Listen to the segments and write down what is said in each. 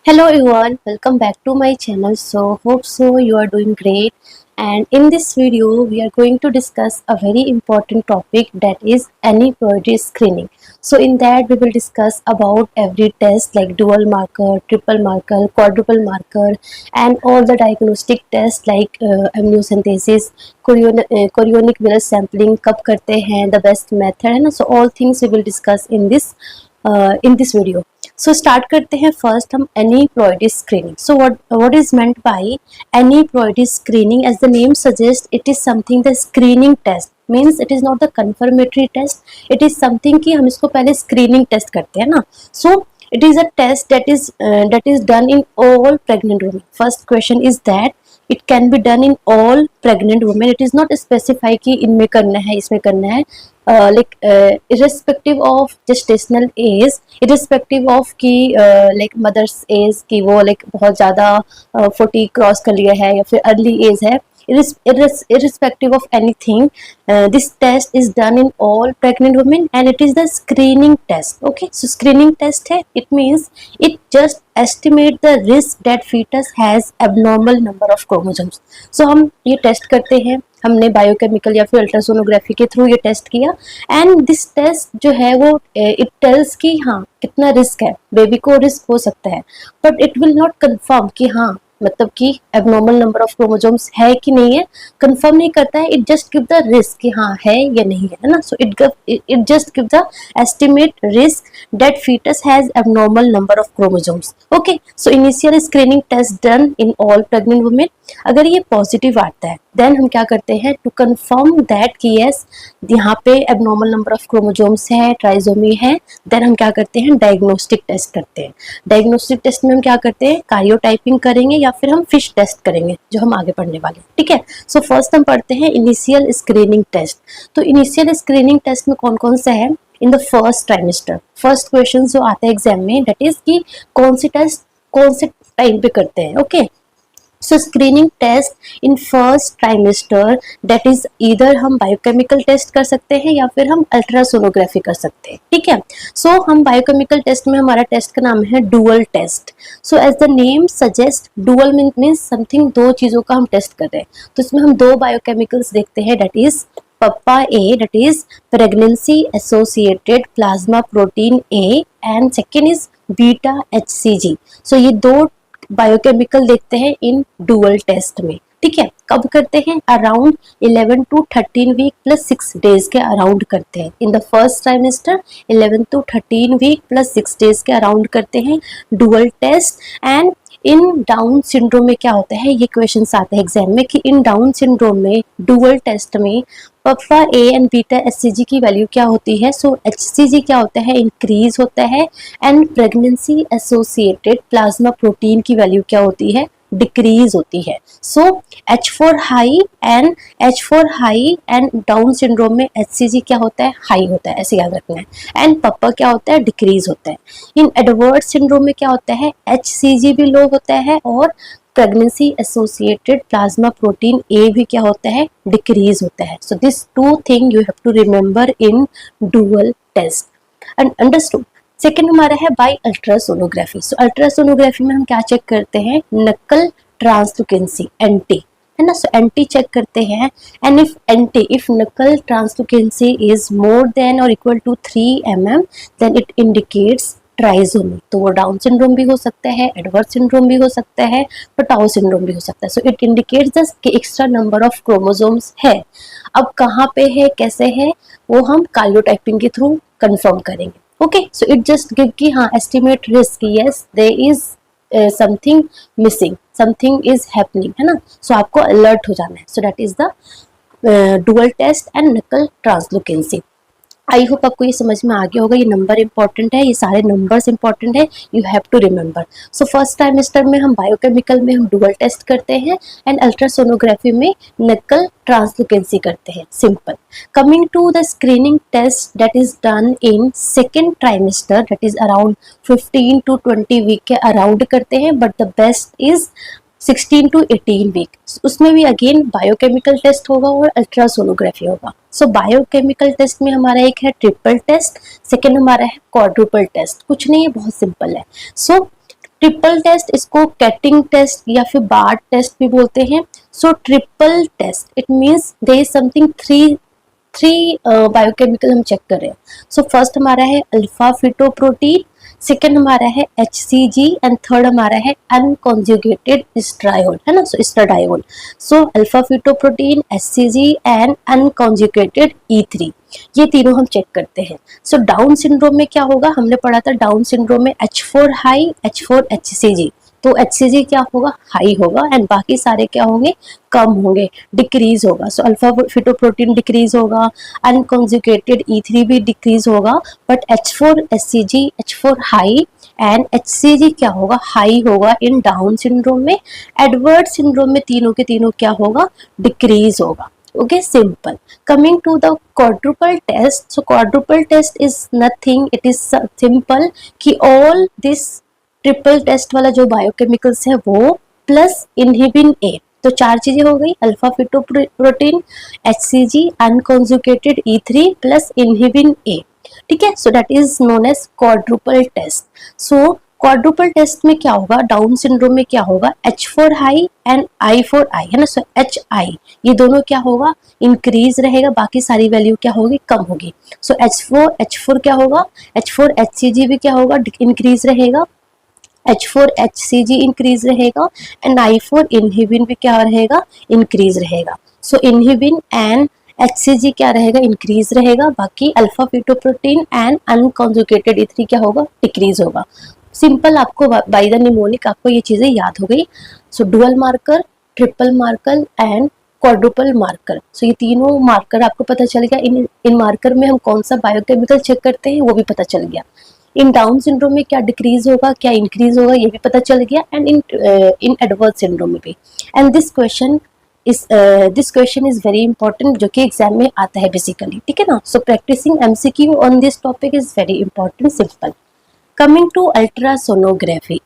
Hello everyone, welcome back to my channel. Hope you are doing great. And in this video, we are going to discuss a very important topic, that is aneuploidy screening. So in that, we will discuss about every test like dual marker, triple marker, quadruple marker, and all the diagnostic tests like amniocentesis, chorionic villus sampling, कब करते हैं, the best method है ना. So all things we will discuss in this video. So start करते हैं first हम aneuploidy screening. So what is meant by aneuploidy screening? As the name suggests, it is something the screening test means it is not the confirmatory test. It is something कि हम इसको पहले screening test करते हैं ना. So it is a test that is done in all pregnant women. First question is that it can be done in all pregnant women. It is not specify कि इनमें करना है इसमें करना है. irrespective of gestational age, irrespective of कि like mother's age कि वो like बहुत ज़्यादा 40 क्रॉस कर लिया है या फिर अर्ली एज है, irrespective of anything, this test is done in all pregnant women and it is the screening test. Okay, so screening test है, it means it just estimate the risk that fetus has abnormal number of chromosomes. So हम ये test करते हैं, हमने biochemical या फिर ultrasonography के through ये टेस्ट किया एंड दिस टेस्ट जो है वो इट टेल्स कि हाँ कितना रिस्क है, बेबी को रिस्क हो सकता है, but it will not confirm कि हाँ मतलब कि एबनॉर्मल नंबर ऑफ क्रोमोसोम्स है कि नहीं है, कंफर्म नहीं करता है. It just give the risk कि हाँ है या नहीं है ना. So it just give the estimate risk that foetus has abnormal number of chromosomes. Okay, so initial screening test done in all pregnant women. अगर ये पॉजिटिव आता है देन हम क्या करते हैं टू कंफर्म दैट कि यस यहाँ पे एबनॉर्मल नंबर ऑफ क्रोमोसोम्स है, ट्राइसोमी है, देन हम क्या करते हैं डायग्नोस्टिक टेस्ट करते हैं. डायग्नोस्टिक टेस्ट में हम क्या करते हैं कार्योटाइपिंग करेंगे या फिर हम फिश टेस्ट करेंगे जो हम आगे पढ़ने वाले हैं. ठीक है, सो फर्स्ट हम पढ़ते हैं इनिशियल स्क्रीनिंग टेस्ट. तो इनिशियल स्क्रीनिंग टेस्ट में कौन कौन सा है इन the first trimester. First question जो आता है एग्जाम में दैट इज कि कौन सी टेस्ट कौन से टाइम पे करते हैं. Okay, so screening test in first trimester that is either हम बायोकेमिकल टेस्ट कर सकते हैं या फिर हम अल्ट्रासोनोग्राफी कर सकते हैं. ठीक है, सो हम बायोकेमिकल टेस्ट में हमारा टेस्ट का नाम है dual test. So as the name suggest dual means something दो चीज़ों का हम टेस्ट कर रहे हैं. तो इसमें हम दो बायोकेमिकल्स देखते हैं that is papa A that is pregnancy associated plasma protein A and second is beta HCG. सो ये दो बायोकेमिकल देखते हैं इन डुअल टेस्ट में. ठीक है, कब करते हैं around 11 to 13 week plus 6 days के अराउंड करते हैं. In the first trimester 11 to 13 week plus 6 days के अराउंड करते हैं dual test. And in down syndrome में क्या होता है, ये क्वेश्चंस आते हैं एग्जाम में कि इन डाउन सिंड्रोम में डुअल टेस्ट में पप्पा ए एंड बीटा HCG की वैल्यू क्या होती है. सो HCG क्या होता है इंक्रीज होता है and pregnancy associated plasma protein की वैल्यू क्या होती है डिक्रीज होती है. सो H4 high and down syndrome में HCG क्या होता है हाई होता है, ऐसे याद रखना है. एंड पप्पा क्या होता है डिक्रीज होता है. इन एडवर्ड सिंड्रोम में क्या होता है HCG भी लो होता है और pregnancy associated plasma protein A भी क्या होता है डिक्रीज होता है. So this two thing you have to remember in dual test and understood. Second हमारा है बाय अल्ट्रासोनोग्राफी. सो अल्ट्रासोनोग्राफी में हम क्या चेक करते हैं नकल ट्रांसलुकेंसी एंटी है ना. सो एंटी चेक करते हैं and if nuchal translucency is more than और equal to 3 mm then it indicates trisomy. तो वो डाउन सिंड्रोम भी हो सकता है, एडवर्ड सिंड्रोम भी हो सकता है, पटाओ सिंड्रोम भी हो सकता है. सो इट इंडिकेट्स दस कि एक्स्ट्रा नंबर ऑफ क्रोमोसोम्स है. अब कहाँ पे है कैसे है वो हम कार्योटाइपिंग के थ्रू कंफर्म करेंगे. Okay, so it just give कि हाँ estimate risk yes there is something missing, something is happening है ना. सो आपको अलर्ट हो जाना है. So that is the dual test and nuchal translucency. I hope आपको ये समझ में आ गया होगा. ये नंबर इंपॉर्टेंट है, ये सारे नंबर्स इंपॉर्टेंट है, you have to remember. So first trimester में हम बायोकेमिकल में हम डुअल टेस्ट करते हैं एंड अल्ट्रासोनोग्राफी में नकल ट्रांसलुकेंसी करते हैं. Simple. Coming to the screening test that is done in second trimester that is around 15 to 20 week के अराउंड करते हैं, but the best is 16 to 18 week. उसमें भी अगेन बायोकेमिकल टेस्ट होगा और अल्ट्रासोनोग्राफी होगा. सो बायोकेमिकल टेस्ट में हमारा एक है ट्रिपल टेस्ट, सेकेंड हमारा है क्वाड्रुपल टेस्ट. कुछ नहीं है, बहुत सिंपल है. सो ट्रिपल टेस्ट, इसको कैटिंग टेस्ट या फिर बार्ट टेस्ट भी बोलते हैं। So triple test it means there is something three biochemical हम चेक कर रहे हैं। सो फर्स्ट हमारा है अल्फा फिटोप्रोटीन, सेकेंड हमारा है HCG एंड थर्ड हमारा है अनकॉन्जुगेटेड एस्ट्रायोल, है ना, so estradiol. So alpha fetoprotein, HCG and unconjugated E3, ये तीनों हम चेक करते हैं। सो डाउन सिंड्रोम में क्या होगा, हमने पढ़ा था डाउन सिंड्रोम में H4 हाई, H4 HCG, तो HCG क्या होगा, हाई होगा एंड बाकी सारे क्या होंगे, कम होंगे, डिक्रीज होगा। सो अल्फा फिटोप्रोटीन डिक्रीज होगा, अनकॉन्जुगेटेड E3 भी डिक्रीज होगा, but H4 HCG, H4 high and HCG क्या होगा, हाई होगा इन डाउन सिंड्रोम में। एडवर्ड सिंड्रोम में तीनों के तीनों क्या होगा, डिक्रीज होगा। Okay, simple. Coming to the quadruple test, so quadruple test is nothing, it is simple कि ऑल दिस ट्रिपल टेस्ट वाला जो बायोकेमिकल्स है वो प्लस इनहिबिन ए, तो चार चीजें हो गई, alpha fetoprotein, HCG, unconjugated E3 plus inhibin A, ठीक है। So that is known as quadruple test. So quadruple test में क्या होगा, डाउन सिंड्रोम में क्या होगा, H4 हाई एंड I4I, है ना, सो HI ये दोनों क्या होगा, इंक्रीज रहेगा, बाकी सारी वैल्यू क्या होगी, कम होगी। सो H4 क्या होगा, H4 HCG भी क्या होगा, इंक्रीज रहेगा, H4 HCG इंक्रीज रहेगा एंड I4 इनहिबिन भी क्या रहेगा, इंक्रीज रहेगा। सो इनहिबिन एंड HCG क्या रहेगा, इंक्रीज रहेगा, बाकी अल्फा फिटोप्रोटीन एंड अनकॉन्जुगेटेड E3 क्या होगा, डिक्रीज होगा। सिंपल, आपको बाय द निमोनिक आपको ये चीजें याद हो गई। So dual marker, triple marker and quadruple marker, so ये तीनों मार्कर आपको पता चल गया। इन मार्कर में हम कौन सा बायोकेमिकल चेक करते हैं वो भी पता चल गया। इन डाउन सिंड्रोम में क्या डिक्रीज होगा, क्या इंक्रीज होगा, ये भी पता चल गया, एंड इन एडवर्स सिंड्रोम में भी। And this question is very important, जो कि एग्जाम में आता है बेसिकली, ठीक है ना। So practising MCQ on this topic is very important, simple. Coming to ultrasonography,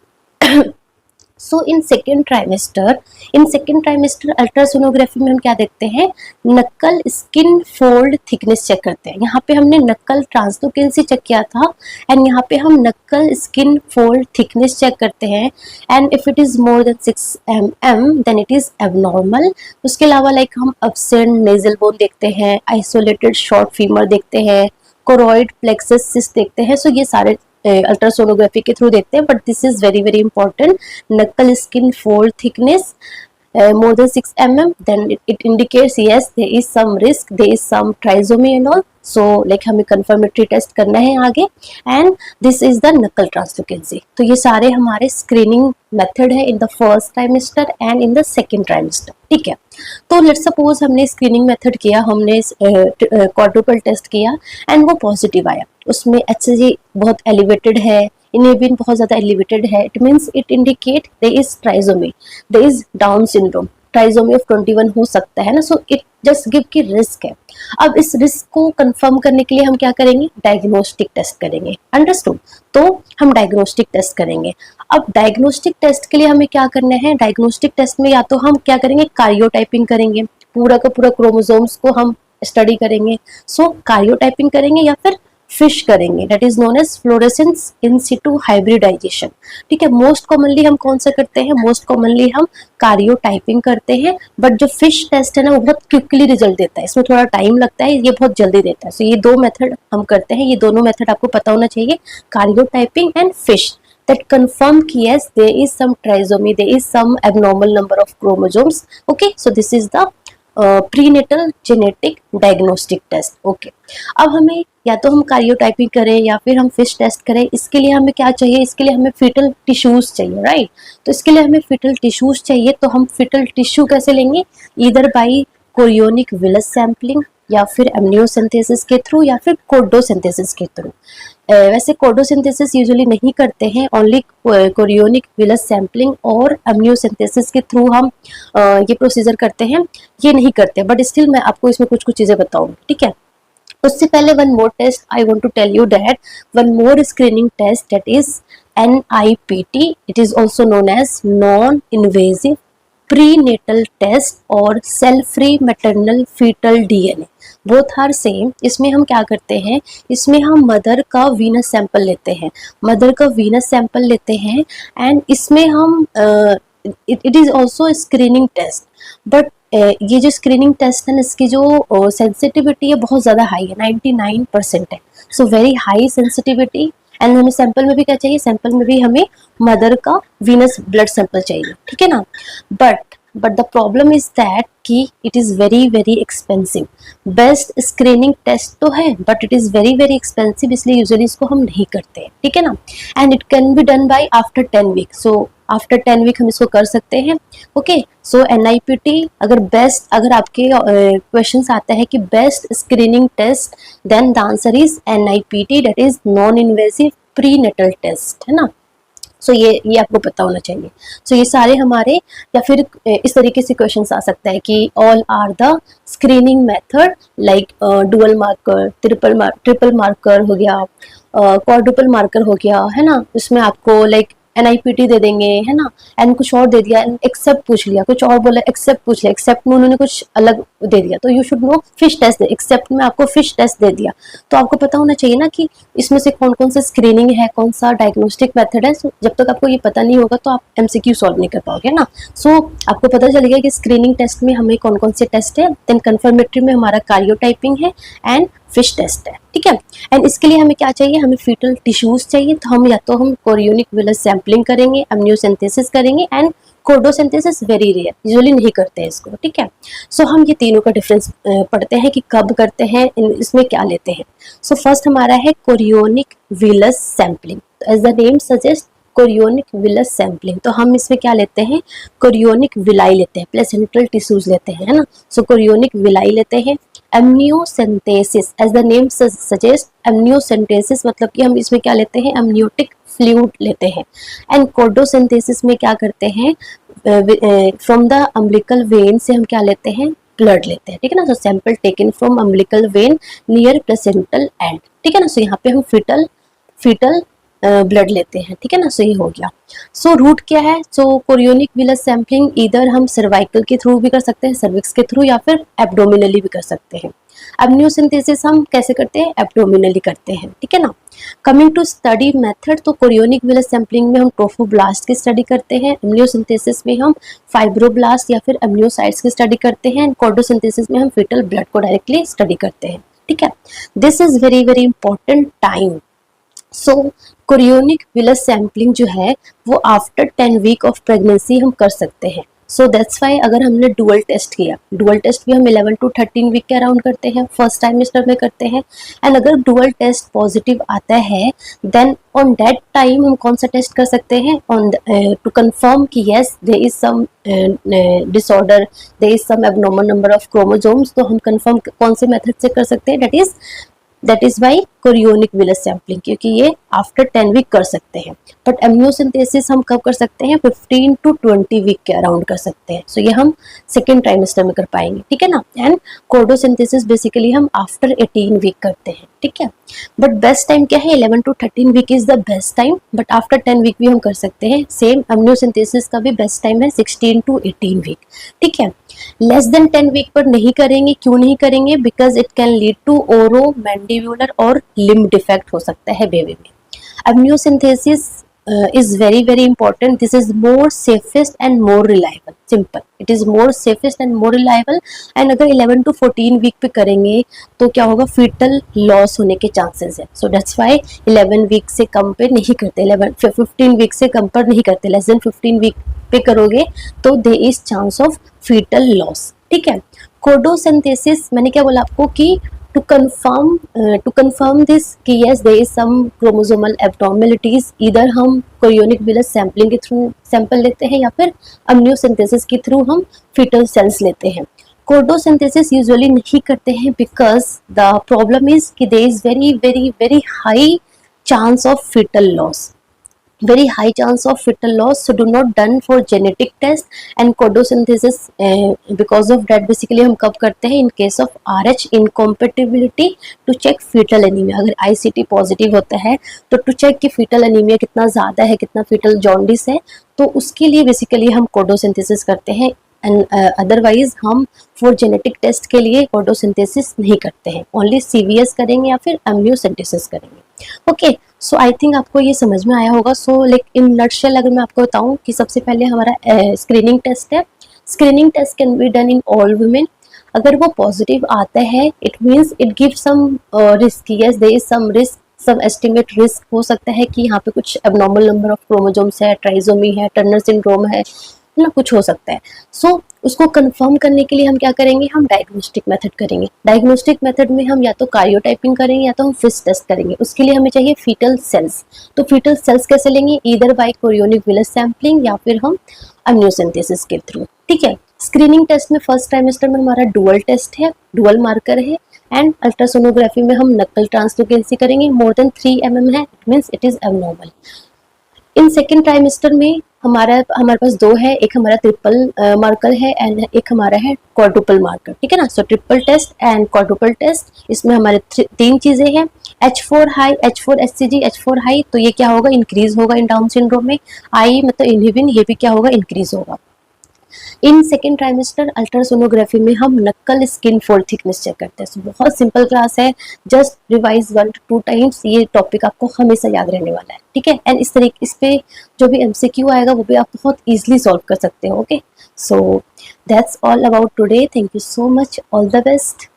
so in second trimester ultrasonography में हम क्या देखते हैं, नक्कल स्किन फोल्ड थिकनेस चेक करते हैं। यहाँ पे हमने नक्कल ट्रांसलुकेंसी चेक किया था एंड यहाँ पे हम नक्कल स्किन फोल्ड थिकनेस चेक करते हैं, and if it is more than 6 mm then it is abnormal. उसके अलावा लाइक हम एब्सेंट नेजल बोन देखते हैं, आइसोलेटेड शॉर्ट फीमर देखते हैं, कोरोइड प्लेक्सस सिस्ट देखते हैं। सो ये सारे अल्ट्रासोनोग्राफी के थ्रू देखते हैं, but this is very very important. Nuchal skin fold thickness more than 6 mm, then it indicates yes there is some risk, there is some trisomy and all, so like हमें confirmatory test करना है आगे, and this is the knuckle translucency। तो ये सारे हमारे screening method है इन the first trimester and in the second trimester, ठीक है। तो लेट्स सपोज हमने स्क्रीनिंग मेथड किया, हमने क्वाड्रुपल टेस्ट किया एंड वो पॉजिटिव आया, उसमें HCG बहुत एलिवेटेड है, इनहिबिन बहुत ज्यादा एलिवेटेड है, it means it indicate there is trisomy, there is down syndrome, trisomy of 21 हो सकता है ना। सो इट जस्ट गिव की रिस्क है। अब इस रिस्क को कंफर्म करने के लिए हम क्या करेंगे, डायग्नोस्टिक टेस्ट करेंगे, अंडरस्टूड। तो हम डायग्नोस्टिक टेस्ट करेंगे। अब डायग्नोस्टिक टेस्ट के लिए हमें क्या करना है, डायग्नोस्टिक टेस्ट में या तो हम क्या करेंगे, कार्योटाइपिंग करेंगे, पूरा का पूरा क्रोमोसोम्स को हम स्टडी करेंगे। सो कार्योटाइपिंग करेंगे या फिर फिश करेंगे, that is known as fluorescence in situ hybridisation, ठीक है। मोस्ट कॉमनली हम कौन सा करते हैं, मोस्ट कॉमनली हम कार्योटाइपिंग करते हैं, बट जो फिश टेस्ट है ना वो बहुत क्विकली रिजल्ट देता है, इसमें थोड़ा टाइम लगता है, ये बहुत जल्दी देता है। सो ये दो मेथड हम करते हैं, ये दोनों मेथड आपको पता होना चाहिए, कार्योटाइपिंग एंड फिश, that confirm कि yes there is some trisomy, there is some abnormal number of chromosomes, okay, so this is the prenatal genetic diagnostic test, okay. अब हमें या तो हम कार्योटाइपिंग करें या फिर हम फिश टेस्ट करें, इसके लिए हमें क्या चाहिए, इसके लिए हमें फिटल टिश्यूज चाहिए, राइट। तो इसके लिए हमें फिटल टिश्यूज चाहिए, तो हम फिटल टिश्यू कैसे लेंगे, either by chorionic villus sampling या फिर एमनियोसिंथेसिस के थ्रू या फिर कोडोसिंथेसिस के थ्रू। वैसे कोडोसिंथेसिस यूजुअली नहीं करते हैं, ओनली कोरियोनिक विलस सैम्पलिंग और एमनियोसिंथेसिस के थ्रू हम ये प्रोसीजर करते हैं, ये नहीं करते, बट स्टिल मैं आपको इसमें कुछ कुछ चीज़ें बताऊंगी, ठीक है। उससे पहले one more test I want to tell you that one more screening test, that is NIPT, it is also known as non invasive prenatal test or cell free maternal fetal DNA। Both are same. इसमें हम क्या करते हैं, इसमें हम mother का Venus sample लेते हैं, मदर का वीनस सैंपल लेते हैं एंड इसमें हम it is also screening test, but ये जो स्क्रीनिंग टेस्ट है इसकी जो सेंसिटिविटी है बहुत ज़्यादा हाई है, 99% है, so very high sensitivity. And हमें सैंपल में भी क्या चाहिए, सैंपल में भी हमें मदर का वीनस ब्लड सैंपल चाहिए, ठीक है ना। But the problem is that कि it is very very expensive. Best screening test तो है but it is very very expensive, इसलिए यूजुअली इसको हम नहीं करते हैं, ठीक है ना। And it can be done by after 10 week, so after 10 week हम इसको कर सकते हैं। ओके, सो NIPT अगर बेस्ट, अगर आपके क्वेश्चंस आता है कि best screening test, then the answer is NIPT, that is non invasive prenatal test, है ना। सो ये आपको पता होना चाहिए। सो ये सारे हमारे, या फिर इस तरीके से क्वेश्चंस आ सकता है कि all are the screening method like dual marker, triple marker हो गया, क्वाड्रुपल मार्कर हो गया, है ना। उसमें आपको लाइक NIPT दे देंगे, है ना, एंड कुछ और दे दिया, एक्सेप्ट पूछ लिया, कुछ और बोला, एक्सेप्ट पूछ लिया, एक्सेप्ट में उन्होंने कुछ अलग दे दिया, तो you should know FISH test, except में आपको फिश टेस्ट दे दिया। तो आपको पता होना चाहिए ना कि इसमें से कौन कौन सा स्क्रीनिंग है, कौन सा डायग्नोस्टिक मेथड है। So, जब तक आपको ये पता नहीं होगा तो आप MCQ सॉल्व नहीं कर पाओगे ना। सो आपको पता चलेगा कि स्क्रीनिंग टेस्ट में हमें कौन कौन से टेस्ट है, देन कंफर्मेटरी में हमारा कार्योटाइपिंग है एंड फिश टेस्ट है, ठीक है। एंड इसके लिए हमें क्या चाहिए, हमें फीटल टिश्यूज चाहिए, तो हम या तो हम कोरियोनिक विलस सैम्पलिंग करेंगे, एमनियोसिंथेसिस करेंगे एंड कोर्डोसिंथेसिस वेरी रेयर, यूजुअली नहीं करते हैं इसको, ठीक है। सो हम ये तीनों का डिफरेंस पढ़ते हैं कि कब करते हैं, इसमें क्या लेते हैं। सो फर्स्ट हमारा है chorionic villus sampling, as the name suggest chorionic villus sampling. तो हम इसमें क्या लेते हैं, कोरियोनिक विलाई लेते हैं, प्लेसेंटल टिश्यूज लेते हैं, है ना। सो कोरियोनिक विलाई लेते हैं। Amniocentesis, as the name suggest amniocentesis, मतलब कि हम इसमें क्या लेते हैं, एमनियोटिक फ्लूइड लेते हैं। एंड कोर्डोसिंथेसिस में क्या करते हैं, फ्रॉम द अम्बिलिकल वेन से हम क्या लेते हैं, ब्लड लेते हैं, ठीक है ना। So sample taken from umbilical vein near placental end, ठीक है ना। सो यहाँ पे हम फीटल ब्लड लेते हैं, ठीक है ना। सो ये हो गया। सो रूट क्या है, सो कोरियोनिक विलस सैम्पलिंग इधर हम सर्वाइकल के थ्रू भी कर सकते हैं, सर्विक्स के थ्रू, या फिर एब्डोमिनली भी कर सकते हैं। एमनियोसिंथेसिस हम कैसे करते हैं, एब्डोमिनली करते हैं, ठीक है ना। कमिंग टू स्टडी मेथड, तो कोरियोनिक विलस सैम्पलिंग में हम ट्रोफोब्लास्ट की स्टडी करते हैं, एमनियोसिंथेसिस में हम फाइब्रोब्लास्ट या फिर एमनियोसाइट्स की स्टडी करते हैं, कोर्डोसिंथेसिस में हम फीटल ब्लड को डायरेक्टली स्टडी करते हैं, ठीक है। This is very very important time. So chorionic villus sampling जो है वो आफ्टर 10 वीक ऑफ प्रेगनेंसी हम कर सकते हैं। सो दैट्स वाई अगर हमने डुअल टेस्ट किया, डुअल टेस्ट भी हम 11 to 13 वीक के अराउंड करते हैं, फर्स्ट टाइमेस्टर में करते हैं। एंड अगर डुअल टेस्ट पॉजिटिव आता है, देन ऑन दैट टाइम हम कौन सा टेस्ट कर सकते हैं, ऑन टू कंफर्म कि yes there is some disorder, there is some abnormal number of chromosomes, तो हम कंफर्म कौन से मेथड से कर सकते हैं, that is by chorionic villus sampling, क्योंकि ये आफ्टर 10 वीक कर सकते हैं। बट एमनियोसिंथेसिस हम कब कर सकते हैं, 15 to 20 वीक के अराउंड कर सकते हैं। सो ये हम सेकेंड ट्राइमेस्टर में कर पाएंगे, ठीक है ना। एंड कोर्डोसिंथेसिस बेसिकली हम आफ्टर 18 वीक करते हैं, ठीक है। बट बेस्ट टाइम क्या है, 11 to 13 week is the best time, but after 10 week भी हम कर सकते हैं। सेम एमनियोसिंथेसिस का भी बेस्ट टाइम है 16 to 18 वीक, ठीक है। लेस देन 10 वीक पर नहीं करेंगे, क्यों नहीं करेंगे, because it can lead to oro mandibular और लिम्ब डिफेक्ट हो सकता है बेबी में। एमनियोसिंथेसिस is very very important. This is more safest and more reliable, simple, it is more safest and more reliable. and अगर 11 to 14 वीक पे करेंगे तो क्या होगा, फीटल लॉस होने के चांसेस है। सो दैट्स वाई 11 वीक से कम पे नहीं करते, 15 वीक से कम पर नहीं करते। लेस देन 15 वीक पे करोगे तो there is chance of fetal loss, ठीक है। कोर्डोसिंथेसिस मैंने क्या बोला आपको कि to confirm this कि yes there is some chromosomal abnormalities, इधर हम कोरियोनिक विलस सैम्पलिंग के थ्रू सैंपल लेते हैं या फिर एमनियोसिंथेसिस के थ्रू हम फीटल सेल्स लेते हैं। कोर्डोसिंथेसिस यूजुअली नहीं करते हैं बिकॉज द प्रॉब्लम इज कि there is very very very high chance of fetal loss, very high chance of fetal loss, so do not done for genetic test and कोर्डोसिंथेसिस because of that basically हम कब करते हैं, in case of RH incompatibility to check fetal anemia। अगर ICT positive होता है तो to check कि fetal anemia कितना ज़्यादा है, कितना fetal jaundice है, तो उसके लिए बेसिकली हम कोर्डोसिंथेसिस करते हैं एंड अदरवाइज हम फॉर जेनेटिक टेस्ट के लिए फोटोसिंथेसिस नहीं करते हैं, ओनली सीवीएस करेंगे या फिर एमनियोसिंथेसिस करेंगे। ओके, सो आई थिंक आपको ये समझ में आया होगा। सो लाइक इन नटशेल अगर मैं आपको बताऊं कि सबसे पहले हमारा स्क्रीनिंग टेस्ट है। Screening test can be done in all women. अगर वो पॉजिटिव आता है it means it give some risk, yes there is some risk, सब एस्टिमेट रिस्क हो सकता है कि यहाँ पे कुछ एबनॉर्मल नंबर ऑफ क्रोमोसोम्स है, ट्राइसोमी है, टर्नर सिंड्रोम है ना, कुछ हो सकता है। सो उसको कंफर्म करने के लिए हम क्या करेंगे, हम डायग्नोस्टिक मेथड करेंगे। डायग्नोस्टिक मेथड में हम या तो कार्योटाइपिंग करेंगे या तो हम फिश टेस्ट करेंगे। उसके लिए हमें चाहिए फीटल सेल्स। तो फीटल सेल्स कैसे लेंगे, either by chorionic villus sampling या फिर हम अम्नियोसिंथेसिस के थ्रू। ठीक है, स्क्रीनिंग टेस्ट में फर्स्ट ट्राइमेस्टर में हमारा डुअल टेस्ट है, डुअल मार्कर है, एंड अल्ट्रासोनोग्राफी में हम नकल ट्रांसलुकेंसी करेंगे, मोर देन 3 mm है, it means it is abnormal. In second trimester में हमारे पास दो है, एक हमारा ट्रिपल मार्कर है एंड एक हमारा है क्वाड्रुपल मार्कर। ठीक है ना, so triple test and quadruple test, इसमें हमारे तीन चीजें हैं, H4 high, H4 HCG, H4 high, तो ये क्या होगा, इंक्रीज होगा इन डाउन सिंड्रोम में। आई मतलब इनहिबिन, ये भी क्या होगा, इंक्रीज होगा। इन सेकेंड ट्राइमेस्टर अल्ट्रासोनोग्राफी में हम नक्कल स्किन फोल्ड थिकनेस चेक करते हैं। so, बहुत सिंपल क्लास है, जस्ट रिवाइज 1 to 2 टाइम्स, ये टॉपिक आपको हमेशा याद रहने वाला है। ठीक है, एंड इस तरीके इस पे जो भी MCQ आएगा वो भी आप बहुत इजीली सॉल्व कर सकते हो। Okay, so that's all about today, thank you so much, all the best.